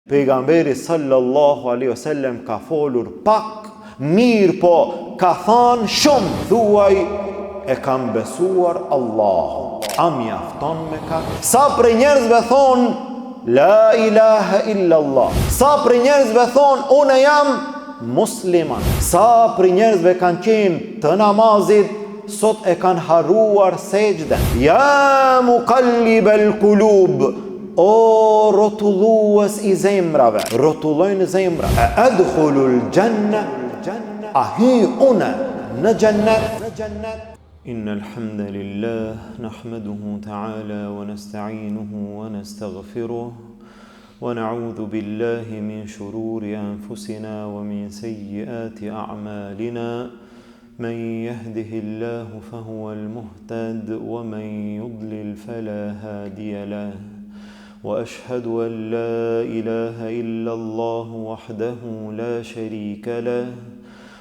Pejgamberi sallallahu alaihi wasallam ka folur pak, mirë po ka thënë shumë, thuaj e kam besuar Allahun. A mjafton me ka? Sa për njerëzve thonë la ilaha illa Allah. Sa për njerëzve thonë unë jam musliman. Sa për njerëzve kanë qenë të namazit, sot e kanë harruar sejdën. Ja muqallibal qulub, o rotullues i zemrave, rotullojnë zemra. A adkhulul janna, a hy une në jannet. إن الحمد لله نحمده تعالى ونستعينه ونستغفره ونعوذ بالله من شرور أنفسنا ومن سيئات أعمالنا من يهده الله فهو المهتد ومن يضلل فلا هادي له وأشهد أن لا إله إلا الله وحده لا شريك له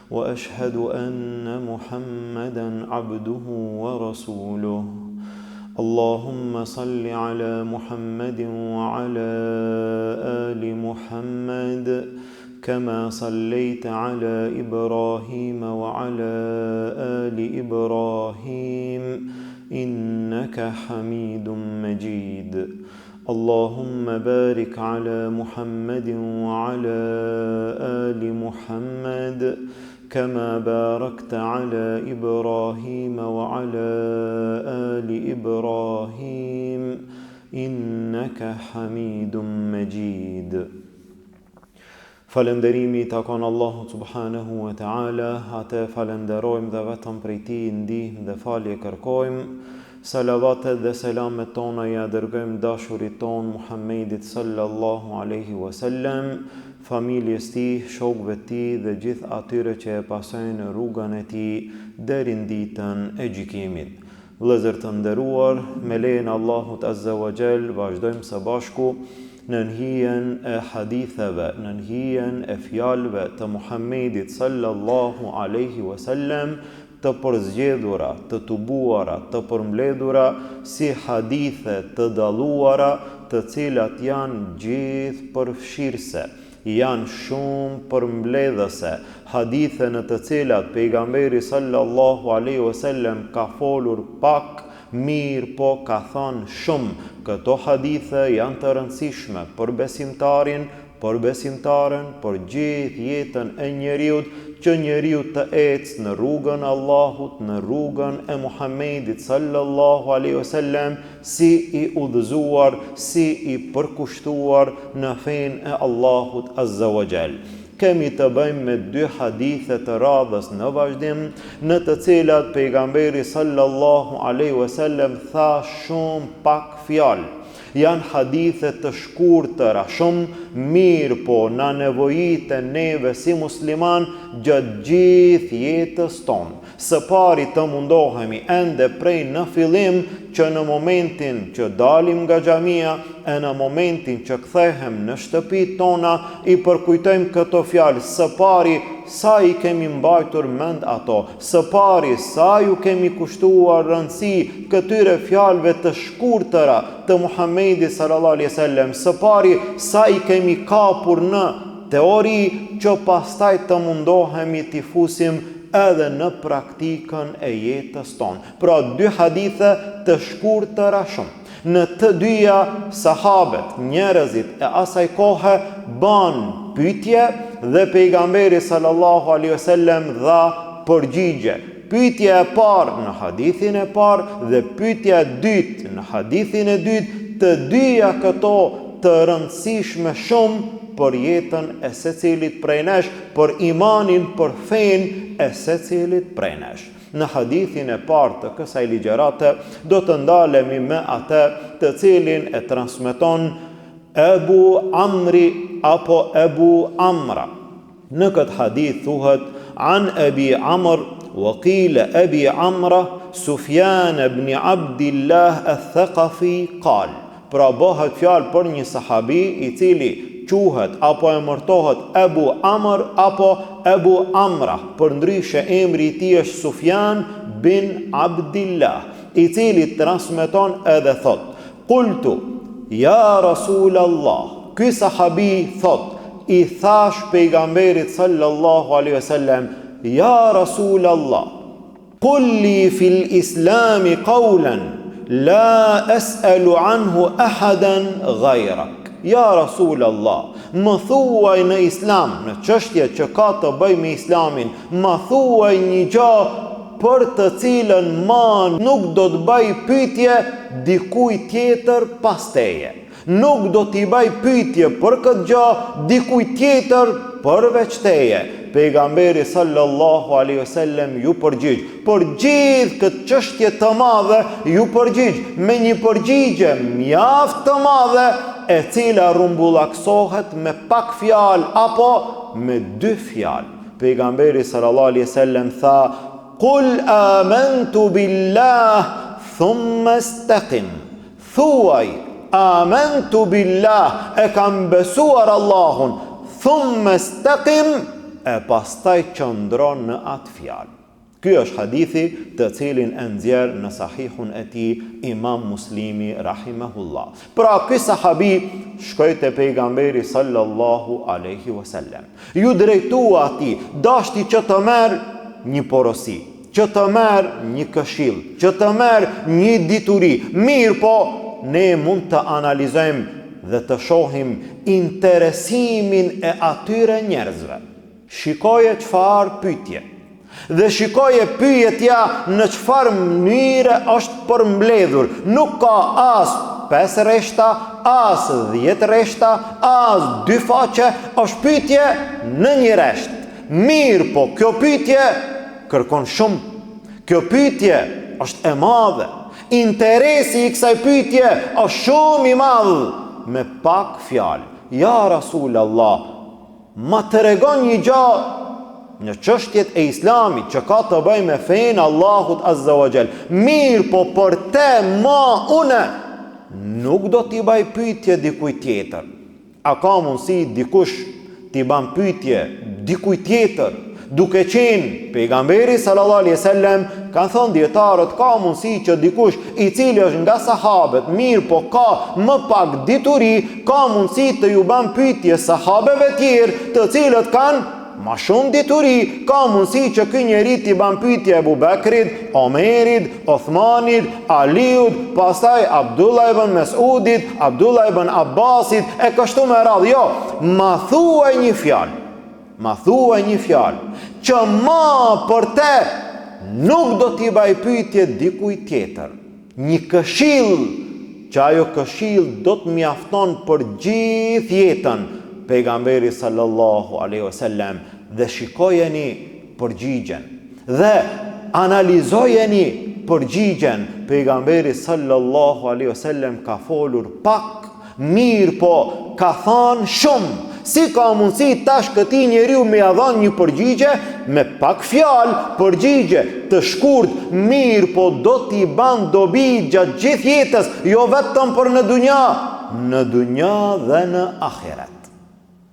وأشهد أن محمدًا عبده ورسوله اللهم صل على محمد وعلى آل محمد كما صليت على إبراهيم وعلى آل إبراهيم إنك حميد مجيد اللهم بارك على محمد وعلى آل محمد كما باركت على إبراهيم وعلى آل إبراهيم إنك حميد مجيد. Falënderimi takon Allahut subhanahu wa ta'ala, atë falenderojmë dhe vetëm prej tij ndihmë dhe falje kërkojmë. Salavatet dhe selamet tona ja dërgojmë dashurit ton Muhammedit sallallahu alaihi wasallam, familjes tij, shokëve tij dhe gjithë atyre që e pasojnë rrugën e tij deri në ditën e gjykimit. Vëllezër të nderuar, me lejen e Allahut azza wa jall, vazhdojmë së bashku në hijen e haditheve, në hijen e fjalëve të Muhammedit sallallahu alaihi wasallam, të përzgjedhura, të tubuara, të përmbledhura si hadithe të dalluara, të cilat janë gjithë përfshirëse, janë shumë përmbledhëse, hadithe në të cilat pejgamberi sallallahu alaihi wasallam ka folur pak, mirë po ka thënë shumë. Këto hadithe janë të rëndësishme për besimtarin, për besimtaren, për gjithë jetën e njeriut, që njeriu të ecë në rrugën e Allahut, në rrugën e Muhammedit sallallahu alaihi wasallam, si i udhëzuar, si i përkushtuar në fenë e Allahut azza wa jall. Kemi të bëjmë me dy hadithe të radhës në vazhdim, në të cilat pejgamberi sallallahu alaihi wasallam tha shumë pak fjalë. Janë hadithe të shkurtëra, shumë mirë po na nevojitë neve si musliman gjatë gjithë jetës tonë. Së pari të mundohemi ende prej në fillim që në momentin që dalim nga xhamia e në momentin që kthehem në shtëpitë tona i përkujtojmë këto fjalë. Së pari sa i kemi mbajtur mend ato, së pari sa ju kemi kushtuar rëndësi këtyre fjalëve të shkurtëra të Muhammedit sallallahu alaihi wasallam, së pari sa i kemi kapur në teori që pastaj të mundohemi t'i fusim edhe në praktikën e jetës tonë. Pra dy hadithe të shkurtëra shumë. Në të dyja sahabët, njerëzit e asaj kohe ban pyetje dhe pejgamberi sallallahu alaihi wasallam dha përgjigje. Pyetja e parë në hadithin e parë dhe pyetja e dytë në hadithin e dytë, të dyja këto të rëndësishme shumë për jetën e secilit prej nesh, për imanin, për fenë e secilit prej nesh. Në hadithin e parë të kësaj ligjërate do të ndalemi me atë të cilin e transmeton Ebu Amri apo Ebu Amra. Në këtë hadith thuhet an Ebi Amr wa qila Ebi Amra Sufjan ibn Abdillah al-Thaqafi qal. Pra bëhet fjalë për një sahabi i cili quhet apo emërtohet Ebu Amr apo Ebu Amra, për ndryshe emri i tij është Sufjan bin Abdillah, i cili transmeton edhe thot: Qultu ya Rasul Allah, ky sahabi thot, i thash pejgamberit sallallahu alaihi wasallam, ja Rasul Allah, kulli fil islami qawlan la as'alu anhu ahadan ghayrak. Ja Rasul Allah, më thuaj në islam, në çështje që ka të bëj me islamin, më thuaj një gjë për të cilën ma nuk do të bëj pyetje dikujt tjetër pas teje. Nuk do t'i bëj pyetje për këtë gjë dikujt tjetër përveç teje. Pejgamberi sallallahu alaihi wasallam ju përgjigj për gjithë këtë çështje të madhe, ju përgjigj me një përgjigje mjaft të madhe, e cila rumbullaksohet me pak fjalë apo me 2 fjalë. Pejgamberi sallallahu alaihi wasallam tha, Qul amantu billah thumma istaqim. Thuaj, amantu billah, e kam besuar Allahun, thumma istaqim, e pastaj qëndron në atë fjalë. Ky është hadithi të cilin e nxjerr në sahihun e tij Imam Muslimi rahimahullah. Pra ky sahabi shkoi te pejgamberi sallallahu alaihi wasallam. Ju drejtua atij, dashti që të merr një porosi, që të merr një këshill, që të merr një dituri. Mirë po, ne mund të analizojmë dhe të shohim interesimin e atyre njerëzve. Shikoje çfarë pyetje dhe shikoje pyetja në çfarë mënyre është përmbledhur. Nuk ka as 5 rreshta, as 10 rreshta, as 2 faqe, është pyetje në një rresht. Mirë po, kjo pyetje kërkon shumë. Kjo pyetje është e madhe. Interesi i kësaj pyetje është shumë i madh. Me pak fjalë, ja Rasul Allah, ma të regon një gjë në çështjet e islamit që ka të bëj me fenë Allahut Azza wa Jall. Mirë po, për te ma une nuk do t'i bëj pyetje dikujt tjetër. A ka mundësi dikush t'i ban pyetje dikujt tjetër, duke qenë pejgamberi sallallahu alaihi wasallam, kanë thënë dietarët, ka mundësi që dikush i cili është nga sahabët, mirë po ka më pak dituri, ka mundësi të ju ban pyetje sahabeve tjerë të cilët kanë ma shumë dituri. Ka mundësi që ky njeri t'i ban pyetje Abu Bekrit, Omerit, Othmanit, Aliut, pastaj Abdullah ibn Mesudit, Abdullah ibn Abbasit, e kështu me radhë. Jo, ma thuaj një fjalë. Ma thuaj një fjalë që ma për te nuk do t'i baj pyetje dikujt tjetër. Një këshill që ajo këshill do të mjafton për gjithë jetën. Pejgamberi sallallahu alaihi wasallam, dhe shikojeni përgjigjen dhe analizojeni përgjigjen. Pejgamberi sallallahu alaihi wasallam ka folur pak, mirë po ka thënë shumë. Si ka mundësi tash këtij njeriu me ia dhënë një përgjigje me pak fjalë, përgjigje të shkurt, mirë po do t'i ban dobi gjatë gjithë jetës, jo vetëm për në dunja dhe në ahiret.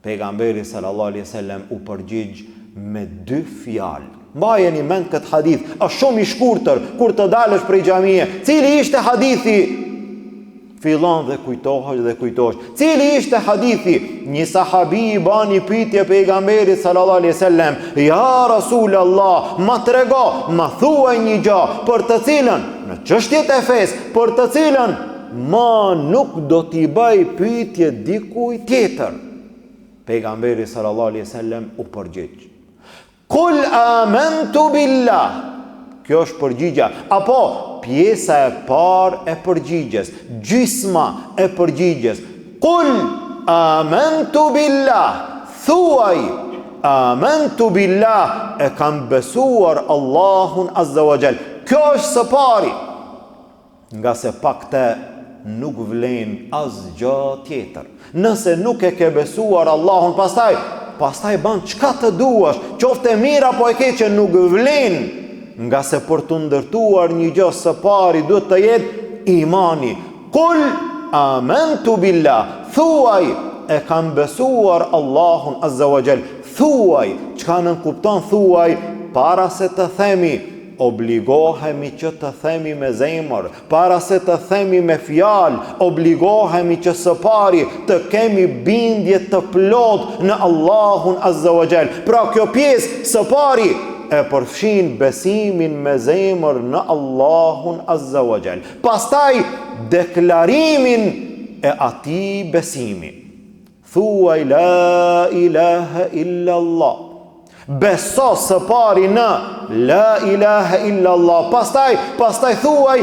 Pejgamberi sallallahu alaihi wasallam u përgjigj me 2 fjalë. Mbajeni mend këtë hadith, është shumë i shkurtër kur të dalësh prej xhamie. Cili ishte hadithi? Fillon dhe kujtohesh. Cili ishte hadithi? Një sahabi i bani pyetje pejgamberit sallallahu alaihi wasallam, ja Rasul Allah, ma trego, ma thuaj një gjë për të cilën në çështjet e fesë, për të cilën ma nuk do t'i bëj pyetje dikujt tjetër. Pejgamberi sallallahu alaihi wasallam u përgjigj. Kul amantu billah. Kjo është përgjigja, apo pjesa e parë e përgjigjes, gjysma e përgjigjes. Kul amantu billah. Thuaj, amantu billah, e kam besuar Allahun Azza wa Jall. Kjo është së pari. Nga se pak te nuk vlen asgjë tjetër. Nëse nuk e ke besuar Allahun, pastaj ban çka të duash, qoftë e mirë apo e keqe, nuk vlen. Nga se për të ndërtuar një gjë së pari duhet të jetë imani. Kul amantu billah. Thuaj, e kam besuar Allahun Azza wa Jall. Thuaj, çka nën kupton thuaj, para se të themi obligohemi që të themi me zemër, para se të themi me fjalë, obligohemi që së pari të kemi bindje të plot në Allahun Azza wa Jall. Pra kjo pjesë së pari e përfshin besimin me zemër në Allahun Azza wa Jall. Pastaj deklarimin e atij besimi. Thuaj la ilaha illa Allah. Beso së pari në la ilaha illa Allah. Pastaj thuaj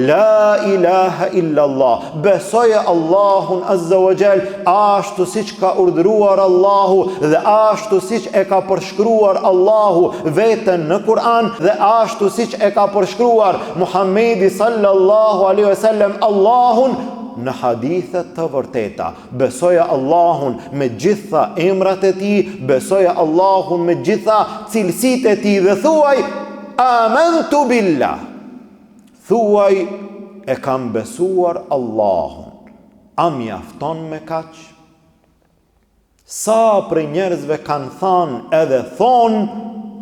la ilaha illa Allah. Besoje Allahun Azza wa Jall ashtu siç ka urdhëruar Allahu dhe ashtu siç e ka përshkruar Allahu veten në Kur'an dhe ashtu siç e ka përshkruar Muhamedi sallallahu alaihi wasallam Allahun në hadithet të vërteta. Besoja Allahun me gjitha emrat e tij, besoja Allahun me gjitha cilësitë e tij dhe thuaj amantu billah. Thuaj e kam besuar Allahun. A mjafton me kaq? Sa për njerëzve kanë thënë edhe thonë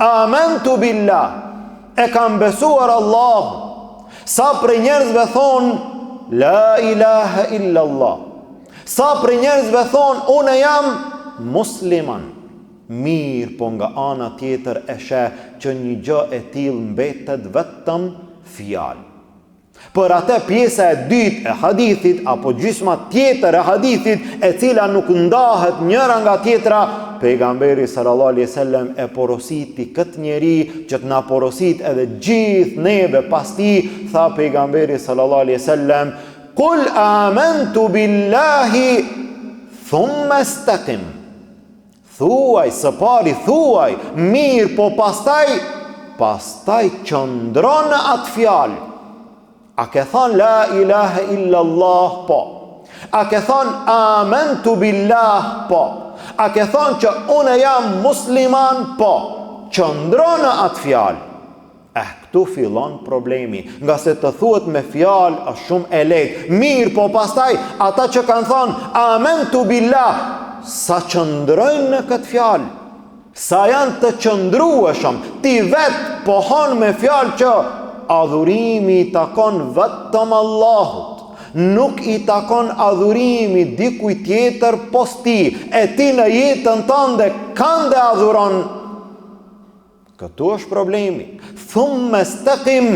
amantu billah, e kam besuar Allahun. Sa për njerëzve thonë la ilaha illa Allah. Sa për njerëzve thonë unë jam musliman. Mirë, po nga ana tjetër e sheh që një gjë e tillë mbetet vetëm fjalë. Për atë pjesa e dytë e hadithit apo gjysma tjetër e hadithit e cila nuk ndahet njëra nga tjetra, pejgamberi sallallahu alaihi wasallam e porositi këtë njeri që të na porosit edhe gjithë neve pas tij. Tha pejgamberi sallallahu alaihi wasallam Qul amantu billahi thumma istaqim. Thuaj së pari, thuaj mirë, po pastaj qëndro në atë fjalë. A ke thonë la ilaha illa Allah? Po. A ke thonë amantu billah? Po. A ke thonë që unë jam musliman? Po. Qëndro në atë fjalë. Këtu fillon problemi, nga se të thuhet me fjalë është shumë e lehtë. Mirë, po pastaj ata që kanë thonë amantu billah, sa qëndrojnë në këtë fjalë, sa janë të qëndrueshëm. Ti vetë pohon me fjalë që adhurimi i takon vetëm Allahut, nuk i takon adhurimi dikujt tjetër pos ti, e ti në jetën tënde kënde adhuron. Këtu është problemi. Thumma istaqim,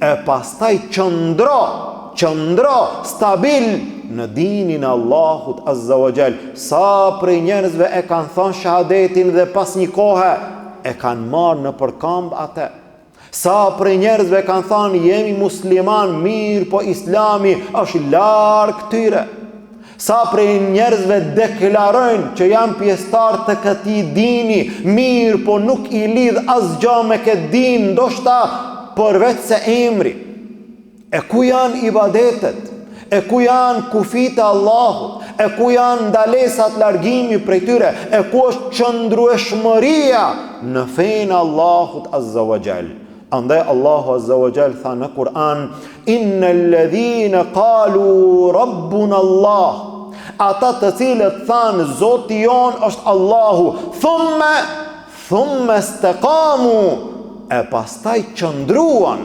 e pastaj qëndro stabil në dinin e Allahut Azza wa Jall. Sa prej njerëzve e kanë thënë shahadetin dhe pas një kohe e kanë marrë në përkamb atë. Sa prej njerëzve kanë thënë jemi musliman, mirë, po Islami është larg tyre. Sa prej njerëzve deklarojnë që janë pjesëtar të këtij dini, mirë, po nuk i lidh asgjë me këtë din, ndoshta përveç se emri. E ku janë ibadetet? E ku janë kufit e Allahut? E ku janë ndalesat largimi prej tyre? E ku është qëndrueshmëria në fenë e Allahut Azza wa Jall? Andaj Allahu Azza wa Jall tha në Kur'an innal ladhina qalu rabbuna Allah, ata të cilët thanë Zoti jon është Allahu, thumma istaqamu, e pastaj qëndruan.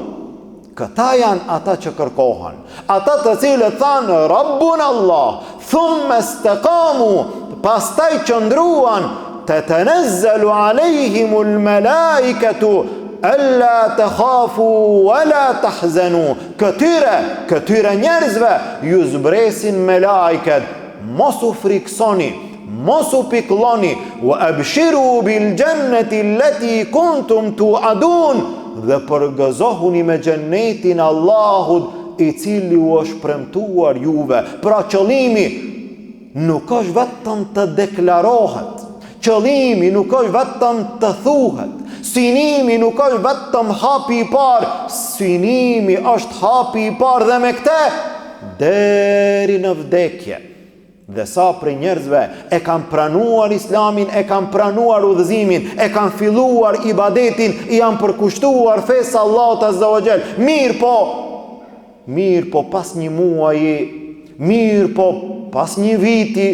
Këta janë ata që kërkohen. Ata të cilët thanë rabbuna Allah, thumma istaqamu, pastaj qëndruan, tatanazzalu alejhimul malaikatu alla takhafu wala tahzanu. Këtyre njerëzve ju zbresin me lajket, mos u friksoni, mos u piklloni, wa abshiru bil jannati allati kuntum tu'adun, dhe përgëzohuni me xhennetin Allahut i cili u është premtuar juve. Pra qëllimi nuk është vetëm të deklarohet, qëllimi nuk është vetëm të thuhet, synimi nuk është vetëm hapi i parë, synimi është hapi i parë dhe me këtë deri në vdekje. Dhe sa për njerëzve e kanë pranuar Islamin, e kanë pranuar udhëzimin, e kanë filluar ibadetin, i janë përkushtuar fesë Allahut Azza wa Jall. Mirë po pas një muaji, mirë po pas një viti,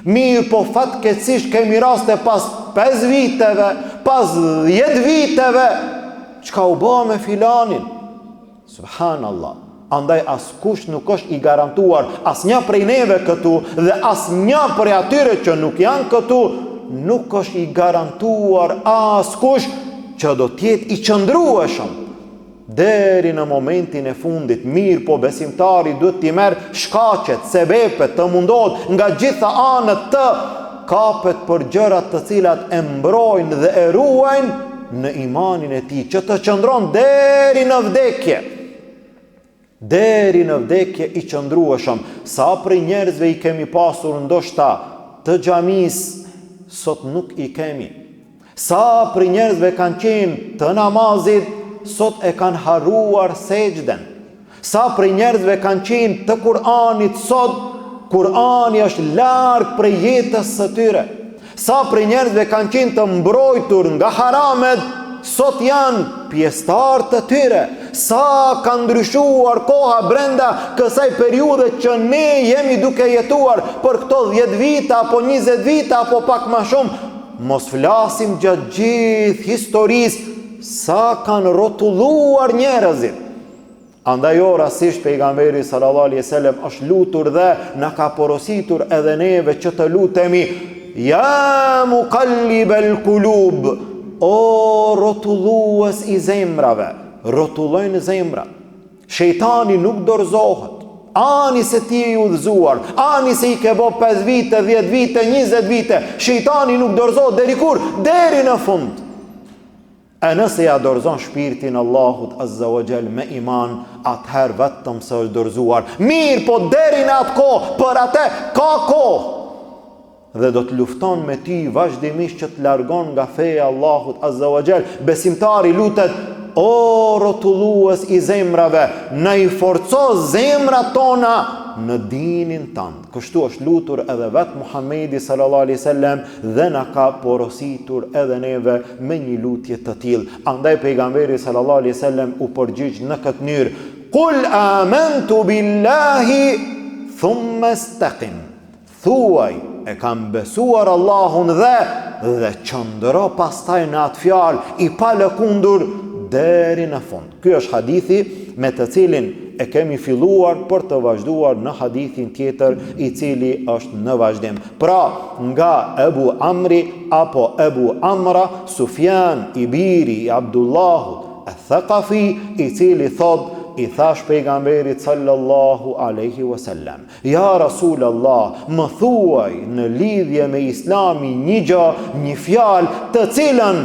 mirë po fatkeqësisht kemi raste pas 5 viteve, pas 10 viteve çka u bë me filanin? Subhanallah. Andaj askush nuk është i garantuar, asnjë prej neve këtu dhe asnjë prej atyre që nuk janë këtu, nuk është i garantuar askush që do t'jetë i qëndrueshëm deri në momentin e fundit. Mirë po besimtari duhet t'i merr shkaqet, sebepet të mundohet nga gjitha anët të kapet për gjërat të cilat e mbrojnë dhe e ruajnë në imanin e tij, që të qëndron deri në vdekje. Deri në vdekje i qëndrueshëm. Sa prej njerëzve i kemi pasur ndoshta të xhamis, sot nuk i kemi. Sa prej njerëzve kanë qenë të namazit, sot e kanë harruar sejdën. Sa prej njerëzve kanë qenë të Kur'anit, sot Kur'ani është larg prej jetës së tyre. Sa prej njerëzve kanë qenë të mbrojtur nga haramet, sot janë pjesëtar të tyre. Sa ka ndryshuar koha brenda kësaj periudhe që ne jemi duke jetuar për këto 10 vite apo 20 vite apo pak më shumë. Mos flasim gjatë gjithë historisë sa kanë rrotulluar njerëzit. Andaj rastisht pejgamberi sallallahu alaihi wasallam është lutur dhe na ka porositur edhe neve që të lutemi: Ja muqallibal qulub, o rrotullues i zemrave, rrotullojnë zemra. Shejtani nuk dorëzohet. Ani se ti je i udhëzuar, ani se i ke bë 5 vite, 10 vite, 20 vite, shejtani nuk dorëzohet deri kur? Deri në fund. E nëse ja dorëzon shpirtin Allahut Azza wa Jall me iman, atëherë vetëm se është dorëzuar. Mirë, po deri në atë kohë, për atë ka kohë. Dhe do të lufton me ty vazhdimisht që të largon nga feja Allahut Azza wa Jall. Besimtari lutet: O rrotullues i zemrave, na i forco zemrat tona në dinin tënd. Kështu është lutur edhe vetë Muhamedi sallallahu alaihi wasallam dhe na ka porositur edhe neve me një lutje të tillë. Andaj pejgamberi sallallahu alaihi wasallam u përgjigj në këtë mënyrë: Qul amantu billahi thumma istaqim. Thuaj, e kam besuar Allahun dhe qëndro pastaj në atë fjalë i palëkundur deri në fund. Ky është hadithi me të cilin e kemi filluar për të vazhduar në hadithin tjetër i cili është në vazhdim. Pra, nga Ebu Amri apo Ebu Amra, Sufjan i biri i Abdullahut al-Thaqafi, i cili thot: I thash pejgamberit sallallahu alaihi wasallam: Ja Rasulallah, më thuaj në lidhje me Islami një gjë, një fjalë të cilën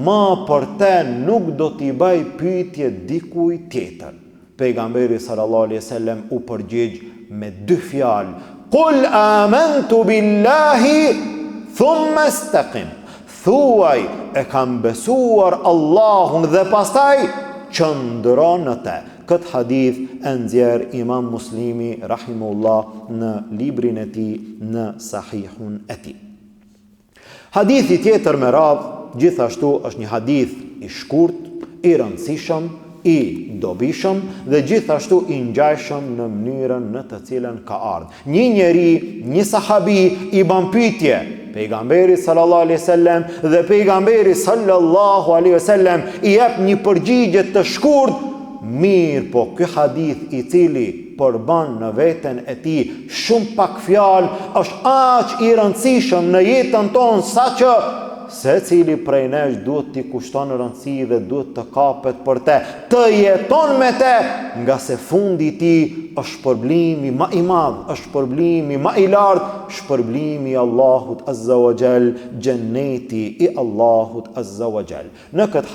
ma për te nuk do t'i baj pyetje dikuj tjetër. Pejgamberi sallallahu alaihi wasallam u përgjigj me 2 fjalë: Qul amantu billahi thumma istaqim. Thuaj, e kam besuar Allahun dhe pastaj qëndro në te. Këtë hadith e nxjerr Imam Muslimi rahimullah në librin e tij, në Sahihun e tij. Hadithi tjetër me radhë gjithashtu është një hadith i shkurt, i rëndësishëm, i dobishëm dhe gjithashtu i ngjajshëm në mënyrën në të cilën ka ardhur. Një njeri, një sahabi i bën pyetje pejgamberit sallallahu alaihi wasallam dhe pejgamberi sallallahu alaihi wasallam i jep një përgjigje të shkurt. Mirë, po ky hadith i cili përban në veten e tij shumë pak fjalë është aq i rëndësishëm në jetën tonë saqë se cili prej nesh duhet t'i kushton rëndësi dhe duhet të kapet për te, të jeton me te, nga se fundi ti është shpërblimi ma i madh, është shpërblimi ma i lartë, shpërblimi i Allahut Azza wa Jall, xheneti i Allahut Azza wa Jall. Në këtë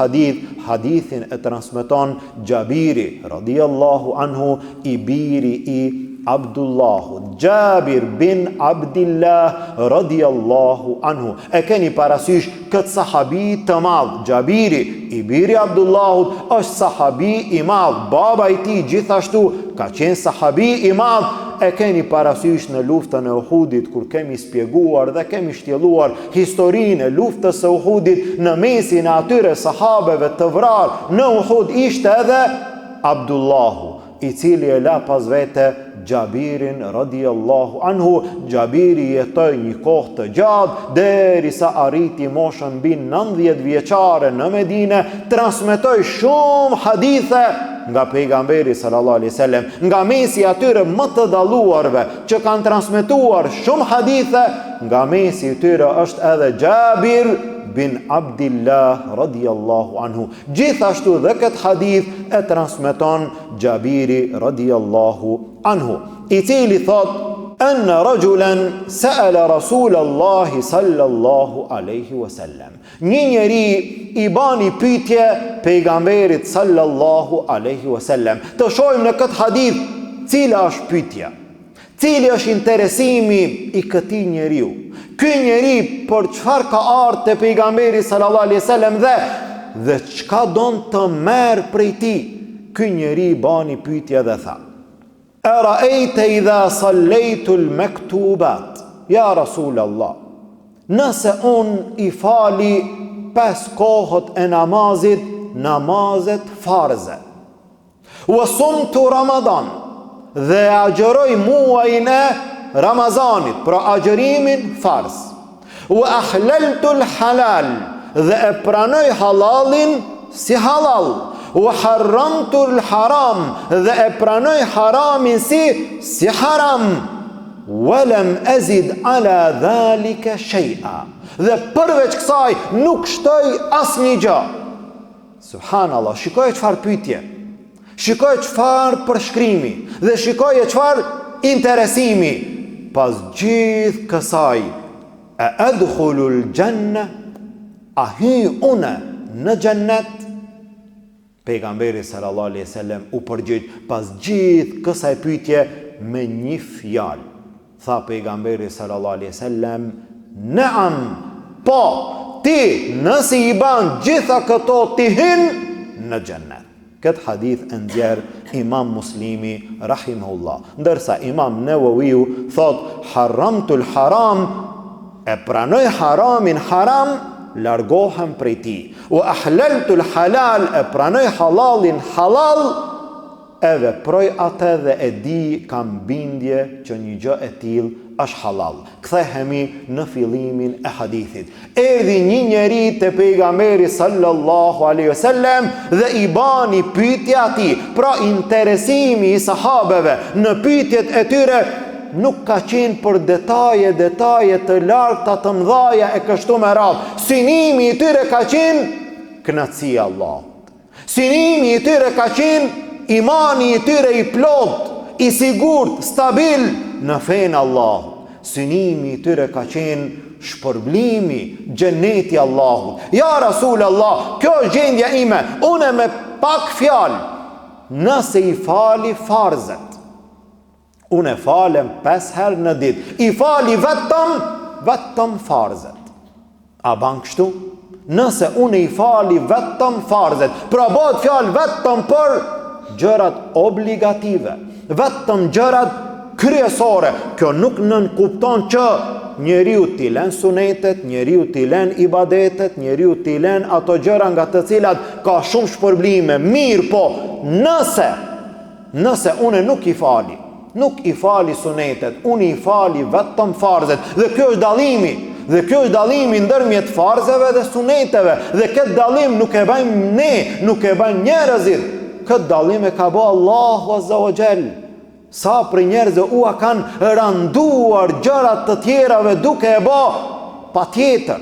hadithin e transmeton Jabiri radhiyallahu anhu, i biri i Abdullahu, Jabir bin Abdillah radhiyallahu anhu. E keni parasysh këtë sahabi të madh, Jabiri i biri Abdullahut është sahabi i madh, baba i tij gjithashtu ka qenë sahabi i madh. E keni parasysh në luftën e Uhudit, kur kemi spjeguar dhe kemi shtjelluar historinë e luftës së Uhudit, në mesin e atyre sahabeve të vrarë në Uhud ishte edhe Abdullahu, i cili e la pas vete Gjabirin radiallahu anhu. Gjabiri jetoi një kohë të gjatë derisa arriti moshën mbi 90 vjeçare në Medinë, transmetoi shumë hadithe nga pejgamberi sallallahu alaihi wasallam, nga mesi atyre më të dalluarve që kanë transmetuar shumë hadithe, nga mesi atyre është edhe Gjabir bin Abdillah radiallahu anhu. Gjithashtu dhe këtë hadith e transmeton Gjabiri radiallahu anhu, i cili thot أن رجلا سأل رسول الله صلى الله عليه وسلم. Një njeri i bani pyetje pejgamberit sallallahu alaihi wasallam. Të shohim në këtë hadith cila është pyetja, cili është interesimi i këtij njeriu. Ky njeri për çfarë ka ardhur te pejgamberi sallallahu alaihi wasallam dhe çka don të merr prej tij. Ky njeri bani pyetje dhe tha: Ara'ayta idha sallaitu al-maktubat, ja Rasulallah, nëse unë i fali 5 kohët e namazit, namazet farze, wa sumtu Ramadan, dhe agjeroj muajin e Ramazanit, pra agjerimin farz, wa ahlaltu al-halal, dhe e pranoj halalin si halal, wa harramtu al-haram, dhe e pranoj haramin si haram, walam azid ala dhalika shay'a, dhe përveç kësaj nuk shtoj asnjë gjë. Subhanallah, shikoj çfarë pyetje, shikoj çfarë përshkrimi dhe shikoj çfarë interesimi. Pas gjithë kësaj, a adkhulul janna, a hy une në xhennet? Pejgamberi sallallahu alaihi wasallam u përgjigj pas gjithë kësaj pyetje me një fjalë. Tha pejgamberi sallallahu alaihi wasallam: "Naam, po, ti nëse i ban gjitha këto ti hyn në xhennet." Këtë hadith e nxjerr Imam Muslimi rahimahullah, ndërsa Imam Nawawiu thot: "Haramtul haram", e pranoj haramin haram, largohem prej tij. Wa ahlaltul halal, e pranoj halalin halal, e veproj atë dhe e di, kam bindje që një gjë e tillë është halal. Kthehemi në fillimin e hadithit. Erdhi një njeri te pejgamberi sallallahu alaihi wasallam dhe i bani pyetje atij. Pra interesimi i sahabeve në pyetjet e tyre nuk ka qenë për detaje të larta, të mëdhaja e kështu me radhë. Synimi i tyre ka qenë kënaqësia e Allahut. Synimi i tyre ka qenë imani i tyre i plot, i sigurt, stabil në fenë Allahut. Synimi i tyre ka qenë shpërblimi, xheneti i Allahut. Ja Rasulallah, kjo është gjendja ime. Unë me pak fjalë, nëse i fali farzet, unë e falem 5 herë në ditë, i fali vetëm farzet. A ban kështu? Nëse unë i fali vetëm farzet, pra bëhet fjalë vetëm për gjërat obligative, vetëm gjërat kryesore. Kjo nuk nënkupton që njeriu t'i lën sunetet, njeriu t'i lën ibadetet, njeriu t'i lën ato gjëra nga të cilat ka shumë shpërblime. Mirë po, nëse unë nuk i fali sunetet, unë i fali vetëm farzet, dhe kjo është dallimi ndërmjet farzeve dhe suneteve, dhe këtë dallim nuk e bëjmë ne, nuk e bëjnë njerëzit. Këtë dallim e ka bë Allahu azza wa jall. Sa për njerëzve ua kanë randuar gjërat të tjerave duke e bë patjetër.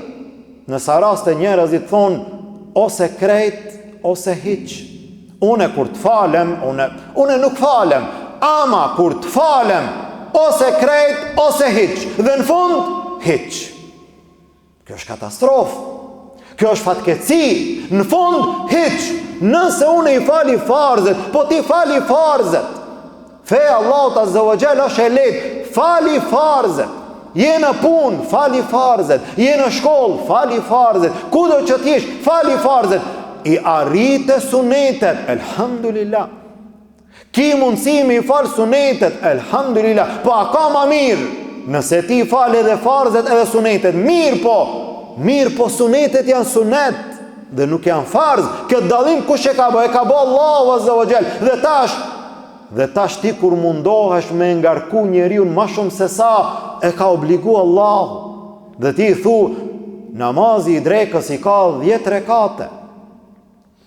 Nësa raste njerëzit thonë ose krejt ose hiç. Une kur të falem, une nuk falem, ama kur të falem, ose krejt, ose hiç, dhe në fund, hiç. Kjo është katastrofë, kjo është fatkeqësi, në fund, hiç. Nëse unë i fali farzet, po ti fali farzet, feja Allahut azza wa jall është e lehtë, fali farzet. Je në punë, fali farzet. Je në shkollë, fali farzet. Kudo që t'jesh, fali farzet. I arrite sunetet, elhamdulillah. Ki mundësimi i falë sunetet, elhamdulillah. Po a ka ma mirë? Nëse ti falë edhe farzet edhe sunetet, mirë po sunetet janë sunet dhe nuk janë farz. Këtë dallim kush e ka bë? E ka bë Allahu azza wa jall. Dhe tash Dhe tash ti kur mundohesh me ngarku njeriun ma shumë se sa e ka obligu Allahu, dhe ti thu namazi i drekës i ka 10 rekate,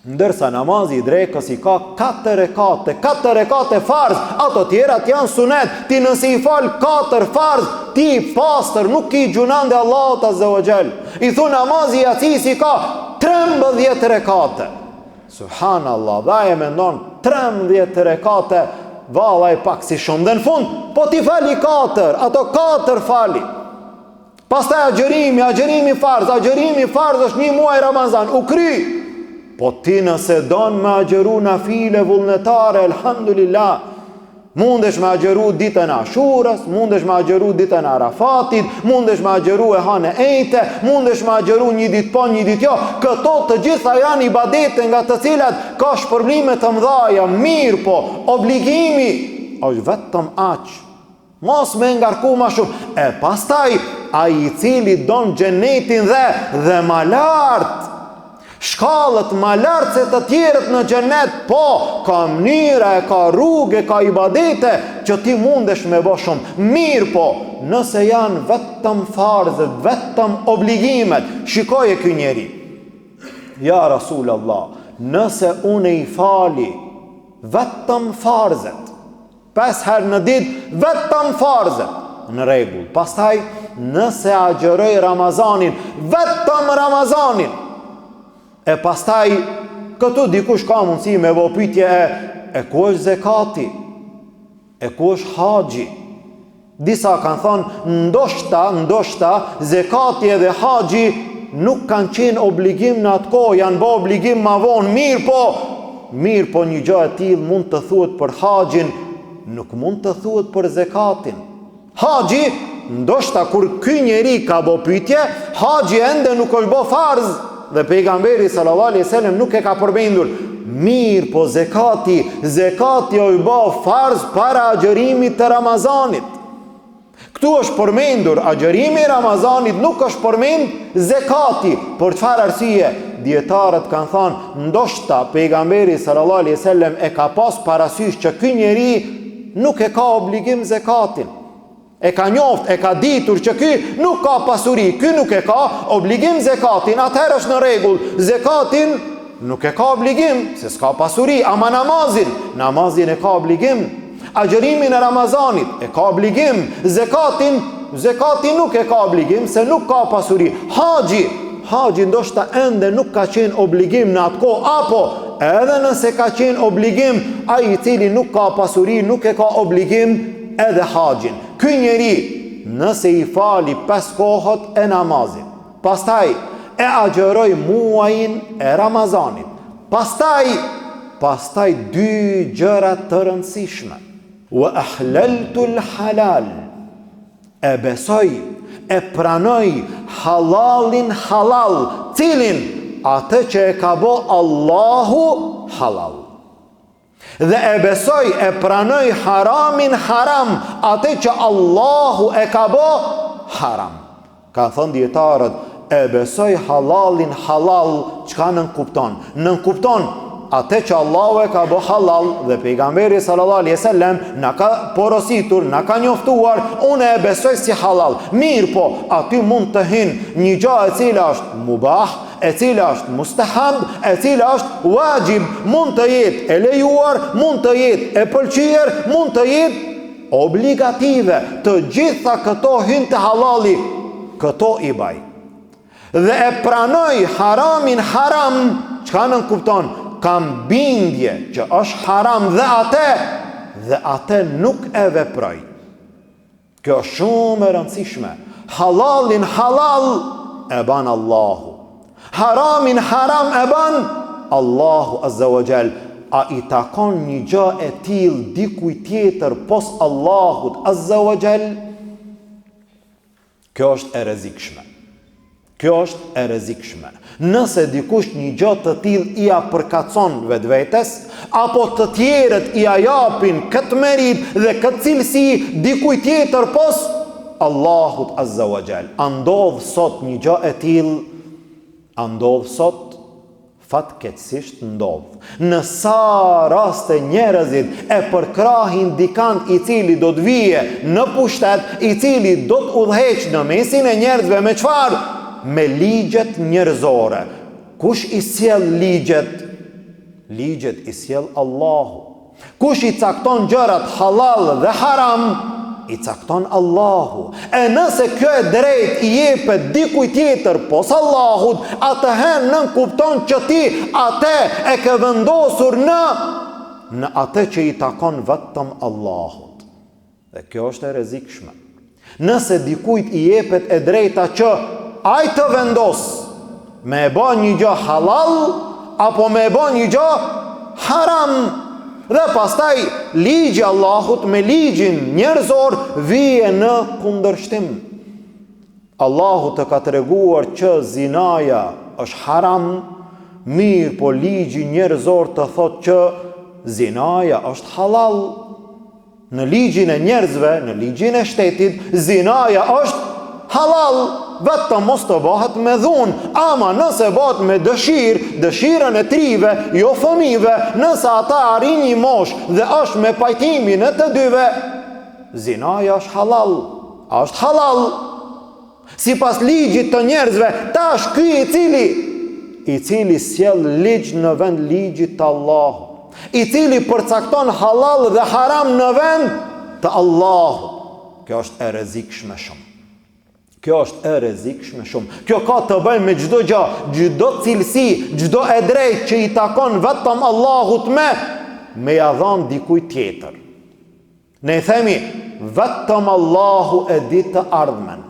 ndërsa namazi i drekës i ka 4 rekate, 4 rekate farz, ato tjerat janë sunet. Ti nësi i fal 4 farz, ti pastër, nuk ki gjunan dhe Allahut azza wa jall. I thu namazi i Yacis i ka 13 rekate. Subhanallah, dha e mendon 13 rekate, vallaj pak si shumë. Dhe në fund, po ti fali 4, ato 4 fali. Pastaj agjërimi farz është 1 muaj Ramazan, u kry. Po ti nëse don me agjeru na file vullnetare, elhamdulillah, mundesh me agjeru ditën e Ashurës, mundesh me agjeru ditën e Arafatit, mundesh me agjeru e hanë e ejte, mundesh me agjeru një ditë po, një ditë jo. Këto të gjitha janë ibadete nga të cilat ka shpërblime të mëdha, mirë po, obligimi është vetëm aq. Mos me ngarku ma shumë. E pastaj, ai i cili don xhenetin dhe ma lartë, shkallët ma lartë se të tjerët në xhenet, po, ka mënyra, ka rrugë, ka ibadete që ti mundesh me bë shumë. Mirë po, nëse janë vetëm farzët, vetëm obligimet, shikoje ky njeri. Ja Rasulallah, nëse unë i fali vetëm farzët, 5 herë në ditë, vetëm farzët, në rregull. Pastaj, nëse agjeroj Ramazanin, vetëm Ramazanin, e pastaj këtu dikush ka mundësi me bë pyetje, e ku është zekati? E ku është haxhi? Disa kanë thonë ndoshta zekati edhe haxhi nuk kanë qenë obligim në atë kohë, janë bë obligim ma vonë. Mirë po një gjë e tillë mund të thuhet për haxhin, nuk mund të thuhet për zekatin. Haxhi, ndoshta kur ky njeri ka bë pyetje, haxhi ende nuk është bë farz. Dhe pejgamberi sallallahu alaihi wasallam nuk e ka përmendur. Mirë po zekati o i bë farz para agjerimit të Ramazanit. Këtu është përmendur agjerimi i Ramazanit, nuk është përmend zekati. Për çfarë arsye? Dietarët kanë thënë, ndoshta pejgamberi sallallahu alaihi wasallam e ka pas parasysh që ky njeri nuk e ka obligim zekatin. E ka njoft, e ka ditur që ky nuk ka pasuri, ky nuk e ka obligim zekatin, atëherë është në rregull. Zekatin nuk e ka obligim, se s'ka pasuri, ama namazin e ka obligim. Agjerimin e Ramazanit e ka obligim, zekatin nuk e ka obligim, se nuk ka pasuri. Haxhi ndoshta ende nuk ka qenë obligim në atë kohë, apo edhe nëse ka qenë obligim, ai i cili nuk ka pasuri nuk e ka obligim edhe haxhin. Ky njeri nëse i fali 5 kohët e namazit, pastaj e agjeroi muajin e Ramazanit, pastaj 2 gjëra të rëndësishme. Wa ahlaltu al-halal, e besoj, e pranoj halalin halal, cilin atë që e ka bë Allahu halal. Dhe e besoj, e pranoj haramin haram, atë që Allahu e ka bë haram. Ka thënë dietarët, e besoj halalin halal, çka nënkupton? Nënkupton atë që Allahu e ka bë halal, dhe pejgamberi sallallahu alaihi wasallam na ka porositur, na ka njoftuar, unë e besoj si halal. Mirë po, aty mund të hynë një gjë e cila është mubah, e cila është mustahab, e cila është wajib, mund të jetë e lejuar, mund të jetë e pëlqyer, mund të jetë obligative. Të gjitha këto hynë të halali, këto i baj. Dhe e pranoj haramin haram, çka nënkupton? Kam bindje që është haram dhe atë nuk e veproj. Kjo është shumë e rëndësishme. Halalin halal e ban Allahu, haramin haram e ban Allahu azza wa jall. A i takon një gjë e tillë dikuj tjetër pos Allahut azza wa jall? Kjo është e rrezikshme. Nëse dikush një gjë të tillë i përkatson vetvetes, apo të tjerët i japin këtë merit dhe këtë cilësi dikuj tjetër pos Allahut azza wa jall. Andodh sot një gjë e tillë, andodh sot fatkeqësisht ndodh. Në sa raste njerëzit e përkrahin dikant i cili do të vije në pushtet, i cili do të udhëheq në mesin e njerëzve me çfarë? Me ligjet njerëzore. Kush i sjell ligjet? Ligjet i sjell Allahu. Kush i cakton gjërat halal dhe haram? I cakton Allahu. E nëse kjo e drejt i jepet dikujt tjetër pos Allahut, atëherë nën kupton që ti atë e ke vendosur në atë që i takon vetëm Allahut. Dhe kjo është e rrezikshme. Nëse dikujt i jepet e drejta që ai të vendos me e bën një gjë halal apo me e bën një gjë haram, dhe pastaj ligji Allahut me ligjin njerëzor vije në kundërshtim. Allahu të ka treguar që zinaja është haram, mirë po ligji njerëzor të thot që zinaja është halal. Në ligjin e njerëzve, në ligjin e shtetit, zinaja është halal, vetëm mos të bëhet me dhunë, ama nëse bëhet me dëshirën e trive, jo fëmijëve, nëse ata arrin një moshë dhe është me pajtimin e të dyve, zinaja është halal. Është halal. Sipas ligjit të njerëzve, tash ky i cili sjell ligj në vend ligjit të Allahut, i cili përcakton halal dhe haram në vend të Allahut. Kjo është e rrezikshme shumë. Kjo është e rrezikshme shumë. Kjo ka të bëjë me çdo gjë, çdo cilësi, çdo e drejtë që i takon vetëm Allahut me ia dhënë dikujt tjetër. Ne themi vetëm Allahu e di të ardhmen.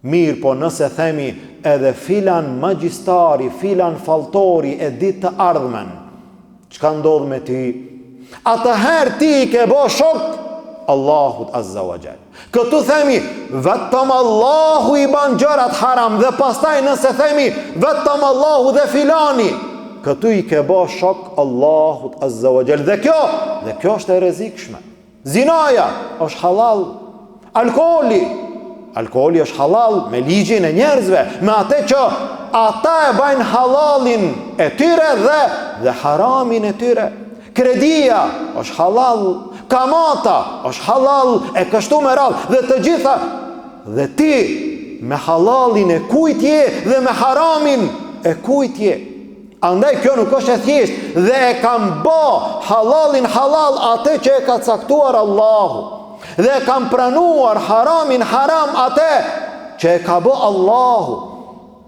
Mirë, po nëse themi edhe filan magjistari, filan faltori e di të ardhmen, çka ndodh me ty? Atëherë ti i ke bë shok Allahut Azza wa Jall. Këtu themi vetëm Allahu i ban gjërat haram, dhe pastaj nëse themi vetëm Allahu dhe filani, këtu i ke bë shok Allahut Azza wa Jall. Dhe kjo është e rrezikshme. Zinaja është halal. Alkooli është halal me ligjin e njerëzve, me atë që ata e bajnë halalin e tyre dhe haramin e tyre. Kredia është halal, kamata është halal, e kështu me radhë, dhe të gjitha, dhe ti me halalin e kujt je dhe me haramin e kujt je. Andaj kjo nuk është e thjesht, dhe e kam bë halalin halal atë që e ka caktuar Allahu, dhe e kam pranuar haramin haram atë që e ka bë Allahu.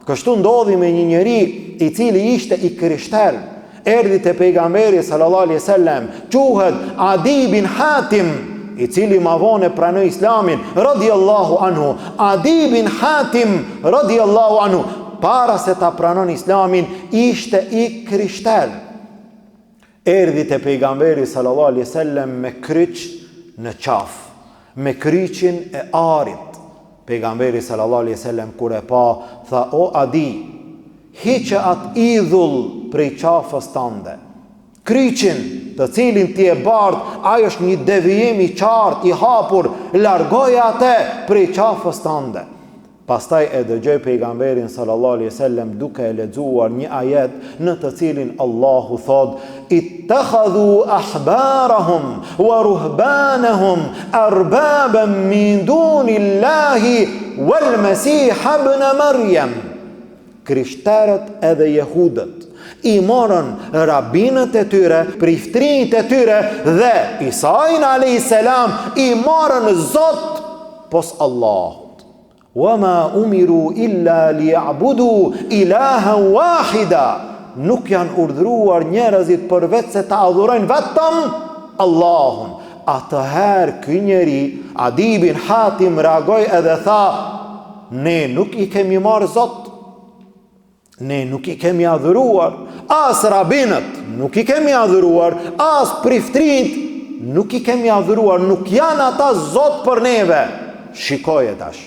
Kështu ndodhi me një njeri i cili ishte i krishterë. Erdhi te pejgamberi sallallahu alaihi wasallam, quhet Adi bin Hatim, i cili ma vonë pranoi Islamin, radhiyallahu anhu. Adi bin Hatim, radhiyallahu anhu, para se ta pranon Islamin, ishte i krishter. Erdhi te pejgamberi sallallahu alaihi wasallam me kryq në qaf, me kryqin e arit. Pejgamberi sallallahu alaihi wasallam kur e pa, tha: o Adi, hiqe atë idhull prej qafës tënde. Kryqin të cilin ti e bardh, ai është një devijim i qartë, i hapur, largoje atë prej qafës tënde. Pastaj e dëgjoi pejgamberin sallallahu alaihi wasallam duke e lexuar një ajet në të cilin Allahu thot: ittakhadhu ahbarahum wa ruhbanahum arbaban min dunillahi wal masih ibn Maryam. Krishterët edhe jehudët i morën rabinët e tyre, priftrinjt e tyre dhe Isain a.s. i morën Zot pos Allahut. Wama umiru illa liya'budu ilahan wahida. Nuk janë urdhëruar njerëzit përveç se ta adhurojnë vetëm Allahun. Atëherë ky njeri, Adi bin Hatim, reagoi edhe tha: ne nuk i kemi marrë Zot. Ne nuk i kemi adhuruar, as rabinët nuk i kemi adhuruar, as priftrinjt nuk i kemi adhuruar, nuk janë ata Zot për neve. Shikoje tash.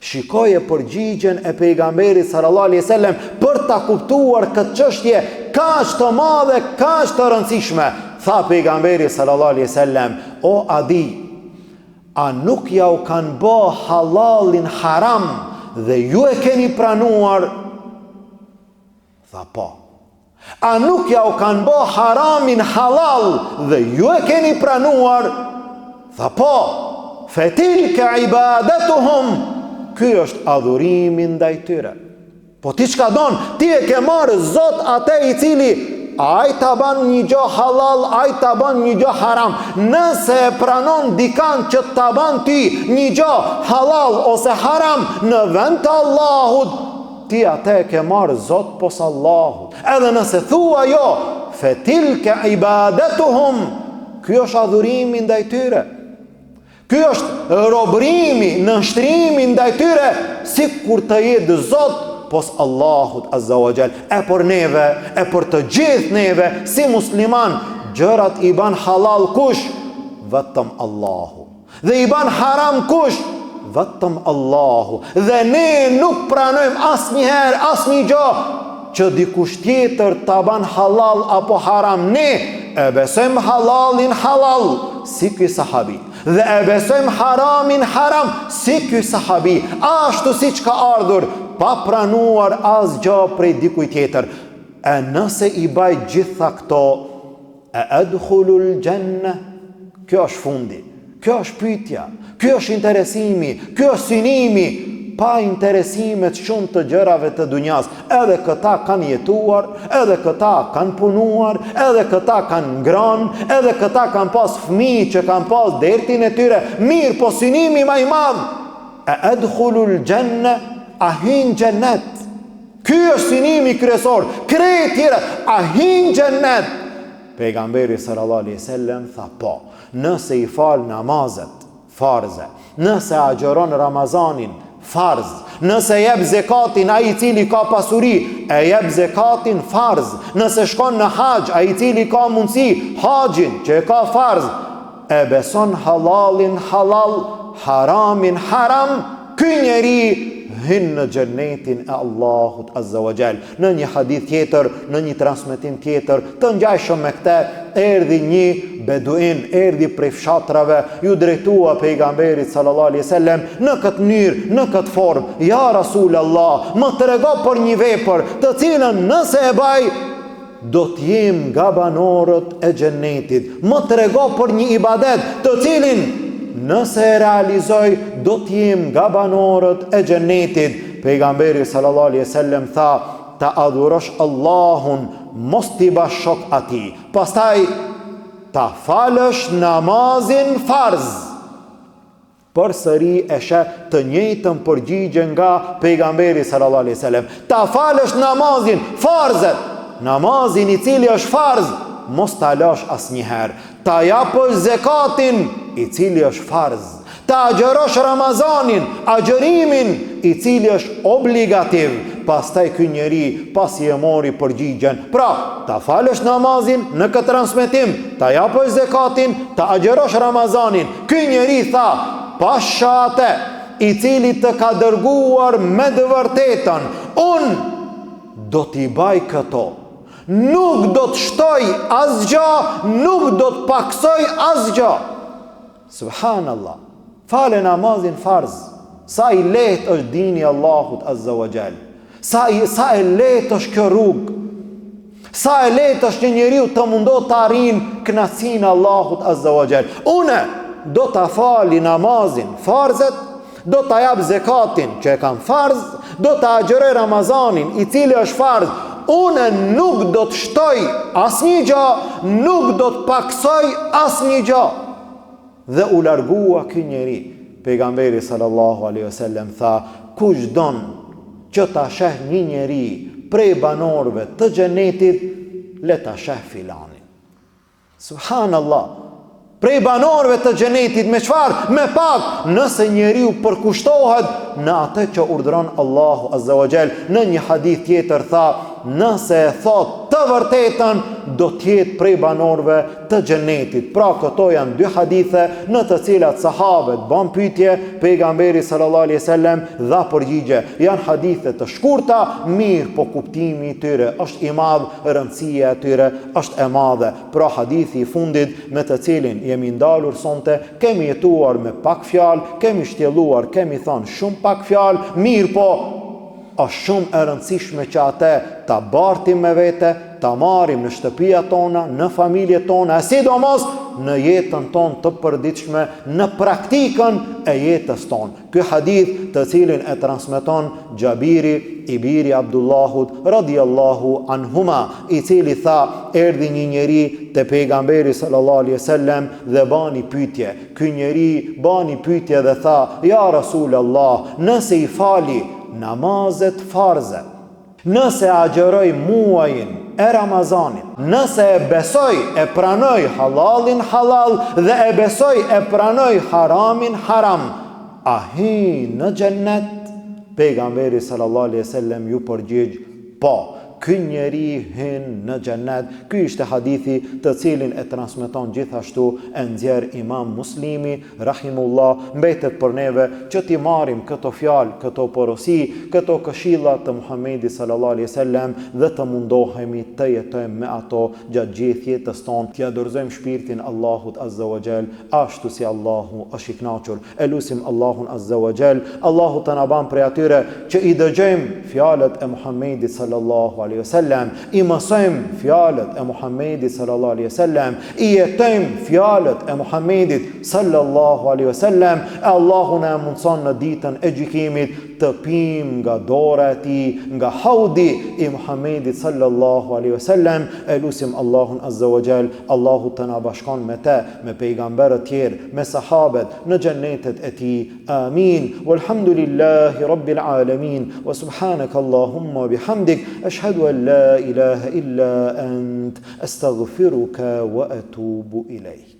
Shikoje përgjigjen e pejgamberit sallallahu alaihi wasallam për ta kuptuar këtë çështje kaq të madhe, kaq të rëndësishme. Tha pejgamberi sallallahu alaihi wasallam: o Adi, a nuk ja u kanë bë halalin haram dhe ju e keni pranuar? Tha po. A nuk ja u kanë bë haramin halal dhe ju e keni pranuar? Tha po, fetilke ibadetuhum, ky është adhurimi ndaj tyre. Po ti çka don? Ti e ke marrë Zot atë i cili ai ta ban një gjë halal, ai ta ban një gjë haram. Nëse e pranon dikan që ta ban ti një gjë halal ose haram në vend të Allahut, ti atë e ke marrë Zot pos Allahut. Edhe nëse thua jo, fetilke ibadetuhum, ky është adhurimi ndaj tyre. Ky është robrimi, nështrimi ndaj tyre, sikur të jetë Zot pos Allahut Azza wa Jall. E për neve, e për të gjithë neve, si musliman, gjërat i ban halal kush? Vetëm Allahu. Dhe i ban haram kush? Vetëm Allahu. Dhe ne nuk pranojmë asnjëherë asnjë gjë që dikush tjetër ta ban halal apo haram. Ne e besojmë halalin halal, si ky sahabi, dhe e besojmë haramin haram, si ky sahabi, ashtu siç ka ardhur, pa pranuar asgjë prej dikujt tjetër. E nëse i baj gjitha këto, e edkhulul janna, kjo është fundi, kjo është pyetja, kjo është interesimi, kjo është synimi, pa interesimet shumë të gjërave të dunjas. Edhe këta kanë jetuar, edhe këta kanë punuar, edhe këta kanë ngrënë, edhe këta kanë pas fëmijë që kanë pas dertin e tyre. Mirë, po synimi më i madh, e edkhulul janna, a hin xhennet. Ky është synimi kryesor. Krejt tjera, a hin xhennet. Pejgamberi sallallahu alaihi wasallam tha po, nëse i fal namazet farze, nëse agjeron Ramazanin farz, nëse jep zekatin ai i cili ka pasuri, e jep zekatin farz, nëse shkon në haxh ai i cili ka mundësi, haxhin që e ka farz, e beson halalin halal, haramin haram, ky njeri hyn në xhenetin e Allahut Azza wa Jall. Në një hadith tjetër, në një transmetim tjetër, të ngjashëm me këtë, erdhi një beduin, erdhi prej fshatrave, ju drejtua pejgamberit sallallahu alaihi wasallam në këtë mënyrë, në këtë formë: ja Rasulullah, më trego për një vepër të cilën nëse e baj do të jem nga banorët e xhenetit. Më trego për një ibadet të cilin nëse e realizoj do të jem nga banorët e xhenetit. Pejgamberi sallallahu alaihi wasallam tha: ta adhurosh Allahun, mos t'i bash shok atij. Pastaj ta falësh namazin farz. Përsëri e sheh të njëjtën përgjigje nga pejgamberi sallallahu alaihi wasallam. Ta falësh namazin farzet, namazin i cili është farz, mos ta lash asnjëherë. Ta japësh zekatin i cili është farz. Ta agjerosh Ramazanin, agjerimin i cili është obligativ. Pastaj ky njeri pasi e mori përgjigjen, pra ta falësh namazin në këtë transmetim, ta japësh zekatin, ta agjerosh Ramazanin. Ky njeri tha: pasha atë i cili të ka dërguar me të vërtetën, unë do t'i baj këto. Nuk do të shtoj asgjë, nuk do të paksoj asgjë. Subhanallah. Fale namazin farz. Sa i lehtë është dini Allahut Azza wa Jall. Sa e lehtë është kjo rrugë. Sa e lehtë është një njeriu të mundohet të arrijë kënaqësinë e Allahut Azza wa Jall. Unë do ta fali namazin farzet, do ta jap zekatin që e kam farz, do ta agjeroj Ramazanin i cili është farz. Unë nuk do të shtoj asnjë gjë, nuk do të paksoj asnjë gjë. Dhe u largua ky njeri. Pejgamberi sallallahu alaihi wasallam tha: kush don që ta sheh një njeri prej banorëve të xhenetit, le ta sheh filanin. Subhanallah. Prej banorëve të xhenetit me çfarë? Me pak, nëse njeriu përkushtohet në atë që urdhëron Allahu Azza wa Jall. Në një hadith tjetër tha: nëse e thot të vërtetën, do të jetë prej banorëve të xhenetit. Pra këto janë dy hadithe në të cilat sahabët bën pyetje, pejgamberi sallallahu alaihi wasallam dha përgjigje. Janë hadithe të shkurta, mirë, po kuptimi i tyre është i madh, rëndësia e tyre është e madhe. Pra hadithi i fundit me të cilin jemi ndalur sonte, kemi jetuar me pak fjalë, kemi shtjelluar, kemi thënë shumë pak fjalë, mirë, po është shumë e rëndësishme që atë ta bartim me vete, ta marrim në shtëpia tona, në familjet tona, e sidomos në jetën tonë të përditshme, në praktikën e jetës tonë. Ky hadith të cilin e transmeton Gjabiri i biri Abdullahut radhiyallahu anhuma, i cili tha, erdhi një njeri te pejgamberi sallallahu alaihi wasallam dhe bani pyetje. Ky njeri bani pyetje dhe tha, ja Rasulullah, nëse i fali namazet farze, nëse agjeroj muajin e Ramazanit, nëse e besoj e pranoj halalin halal dhe e besoj e pranoj haramin haram, a hi në xhennet? Pejgamberi sallallahu alaihi wasallam ju përgjigj, po, ky njeri hyn në xhennet. Ky ishte hadithi të cilin e transmeton gjithashtu e nxjerr Imam Muslimi rahimullah. Mbetet për neve që t'i marrim këto fjalë, këto porosi, këto këshilla të Muhamedit sallallahu alaihi wasallam dhe të mundohemi të jetojmë me ato gjatë gjithë jetës tonë. T'ia dorëzojmë shpirtin Allahut azza wa jall, ashtu si Allahu është i kënaqur. Elusim Allahun azza wa jall, Allahu të na ban prej atyre që i dëgjojmë fjalët e Muhamedit sallallahu alaihi wasallam, i mësojmë fjalët e Muhamedit sallallahu alaihi wasallam, i jetojmë fjalët e Muhamedit sallallahu alaihi wasallam, e Allahu na mundson në ditën e gjykimit të pim nga dora e tij, nga haudi i Muhamedit sallallahu alaihi wasallam. Elusim Allahun azza wa jall, Allahu të na bashkon me te, me pejgamberët tjerë, me sahabet në xhennetet e tij. Amin. Walhamdulillahi rabbil alamin. Wa subhanaka Allahumma bihamdik, ashhadu an la ilaha illa ant, astaghfiruka wa atubu ilayk.